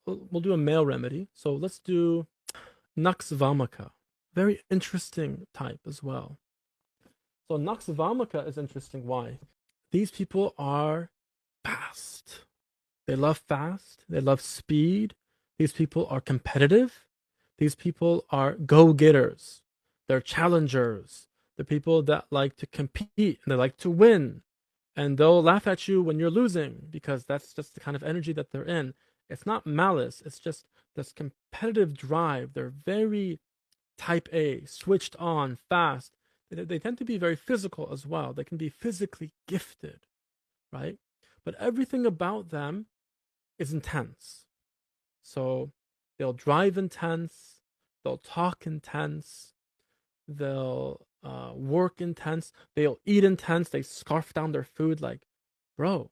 we'll do a male remedy. So let's do Nux Vomica. Very interesting type as well. So Nux Vomica is interesting. Why? These people are fast. They love fast. They love speed. These people are competitive. These people are go-getters. They're challengers. They're people that like to compete and they like to win. And they'll laugh at you when you're losing because that's just the kind of energy that they're in. It's not malice. It's just this competitive drive. They're very type A, switched on, fast. They tend to be very physical as well. They can be physically gifted, right? But everything about them is intense. So they'll drive intense, they'll talk intense, they'll work intense, they'll eat intense, they scarf down their food like, bro,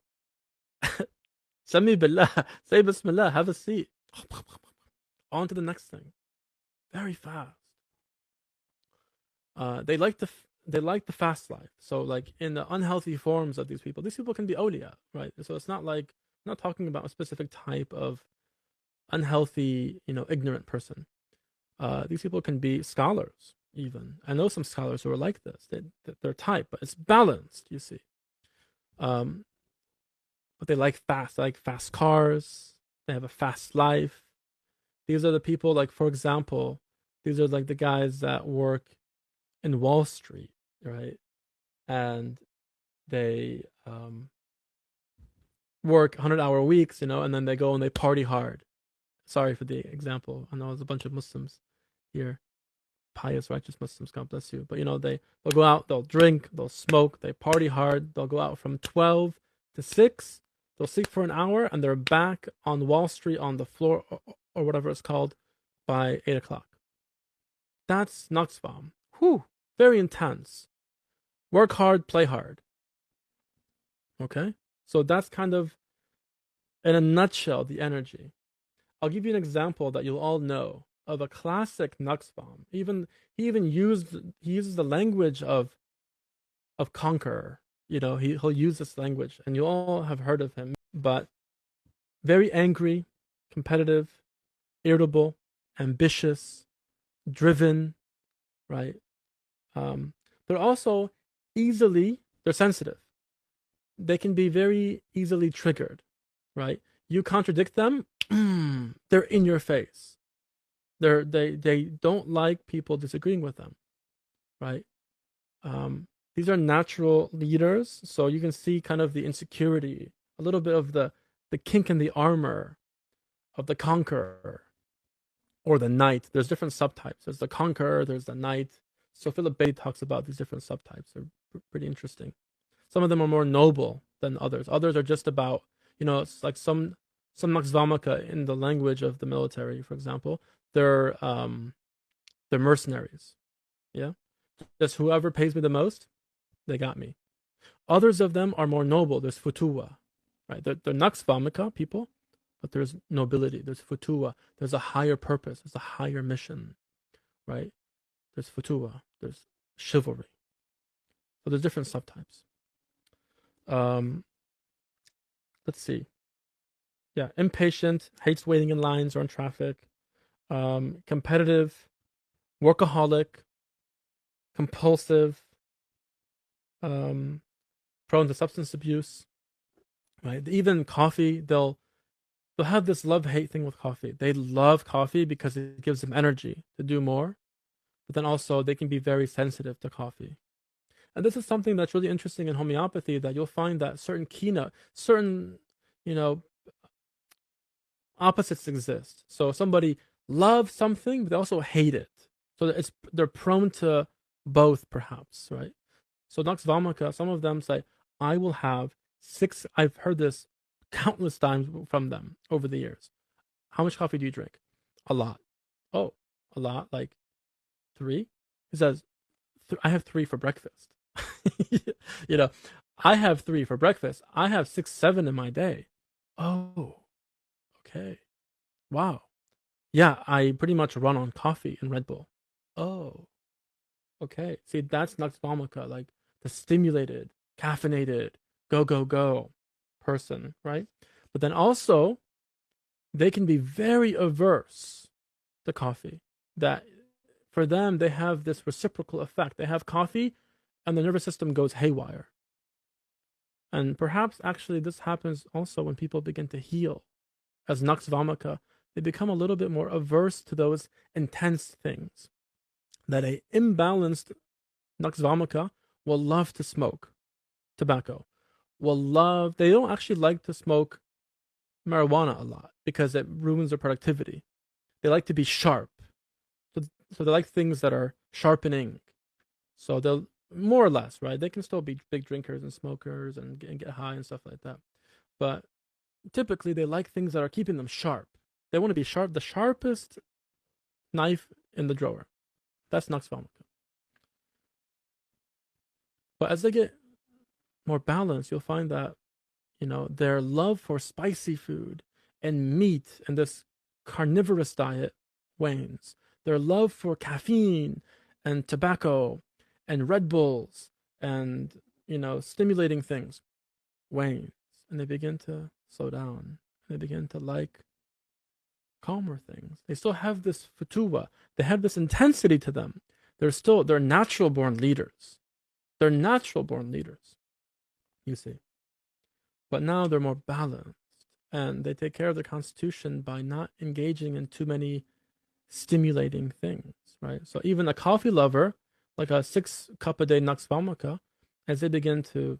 Sami Billah, say Bismillah, have a seat. On to the next thing. Very fast. They like the fast life. So like in the unhealthy forms of these people can be awliya, right? So it's not like I'm not talking about a specific type of unhealthy, ignorant person. These people can be scholars even. I know some scholars who are like this. They're type, but it's balanced, you see. Um, but they like fast. They like fast cars. They have a fast life. These are the people, like for example, these are like the guys that work in Wall Street, right? And they work 100-hour weeks, and then they go and they party hard. Sorry for the example. I know there's a bunch of Muslims here, pious, righteous Muslims. God bless you. But they'll go out, they'll drink, they'll smoke, they party hard. They'll go out from 12 to 6. They'll sleep for an hour, and they're back on Wall Street on the floor or whatever it's called by 8 o'clock. That's Nux Vom. Whew, very intense. Work hard, play hard. Okay, so that's kind of in a nutshell the energy. I'll give you an example that you'll all know of a classic Nux bomb. He uses the language of conqueror. He'll use this language, and you all have heard of him. But very angry, competitive, irritable, ambitious, driven, right? They're also they're sensitive. They can be very easily triggered, right? You contradict them, they're in your face. They don't like people disagreeing with them, right? These are natural leaders, so you can see kind of the insecurity, a little bit of the kink in the armor of the conqueror or the knight. There's different subtypes. There's the conqueror, there's the knight. So Philip Betty talks about these different subtypes. They're pretty interesting. Some of them are more noble than others. Others are just about, it's like some Nux Vomica in the language of the military, for example. They're mercenaries. Yeah. Just whoever pays me the most, they got me. Others of them are more noble. There's futuwa, right? They're Nux Vomica people, but there's nobility. There's futuwa. There's a higher purpose. There's a higher mission, right? There's futuwa. There's chivalry. So there's different subtypes. Let's see. Yeah, impatient, hates waiting in lines or in traffic. Competitive, workaholic, compulsive, prone to substance abuse. Right? Even coffee, they'll have this love-hate thing with coffee. They love coffee because it gives them energy to do more, but then also they can be very sensitive to coffee. And this is something that's really interesting in homeopathy, that you'll find that certain, you know, opposites exist. So somebody loves something, but they also hate it. So they're prone to both, perhaps, right? So Nux Vomica, some of them say, I will have 6. I've heard this countless times from them over the years. How much coffee do you drink? A lot. Oh, a lot, like 3? He says, I have 3 for breakfast. you know, I have 3 for breakfast. I have 6, 7 in my day. Oh, okay. Wow. Yeah, I pretty much run on coffee and Red Bull. Oh, okay. See, that's Nux Vomica, like the stimulated, caffeinated, go, go, go person, right? But then also, they can be very averse to coffee. That for them, they have this reciprocal effect. They have coffee and the nervous system goes haywire. And perhaps actually this happens also when people begin to heal. As Nux Vomica, they become a little bit more averse to those intense things. That a imbalanced Nux Vomica will love to smoke tobacco, they don't actually like to smoke marijuana a lot because it ruins their productivity. They like to be sharp. So they like things that are sharpening. So they'll more or less, right? They can still be big drinkers and smokers and get high and stuff like that. But typically they like things that are keeping them sharp. They want to be sharp, the sharpest knife in the drawer. That's Nux Vomica. But as they get more balanced, you'll find that, their love for spicy food and meat and this carnivorous diet wanes. Their love for caffeine and tobacco and Red Bulls and, stimulating things wanes. And they begin to slow down. They begin to like calmer things. They still have this futuwa. They have this intensity to them. They're natural born leaders. They're natural born leaders, you see. But now they're more balanced and they take care of the constitution by not engaging in too many stimulating things, right? So even a coffee lover, like a 6-cup a day Nux Vomica, as they begin to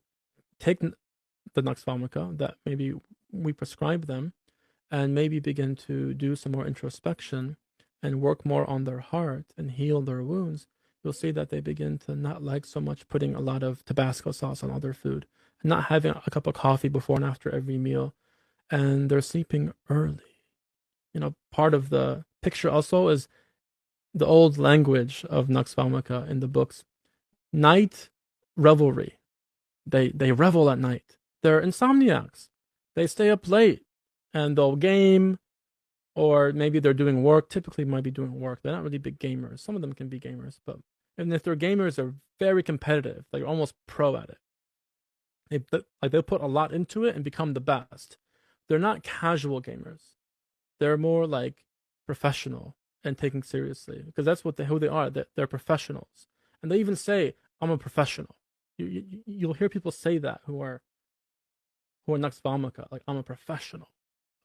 take the Nux Vomica that maybe we prescribe them and maybe begin to do some more introspection and work more on their heart and heal their wounds, you'll see that they begin to not like so much putting a lot of Tabasco sauce on all their food, and not having a cup of coffee before and after every meal, and they're sleeping early. Part of the picture also is the old language of Nux Vomica in the books. Night revelry. They revel at night. They're insomniacs. They stay up late and they'll game, or maybe they're doing work. Typically might be doing work. They're not really big gamers. Some of them can be gamers, but and if they're gamers, they're very competitive. They're almost pro at it. They'll put a lot into it and become the best. They're not casual gamers. They're more like professional and taken seriously, because that's who they are. They're professionals, and they even say, "I'm a professional." You'll hear people say that who are Nux Vomica, like, "I'm a professional."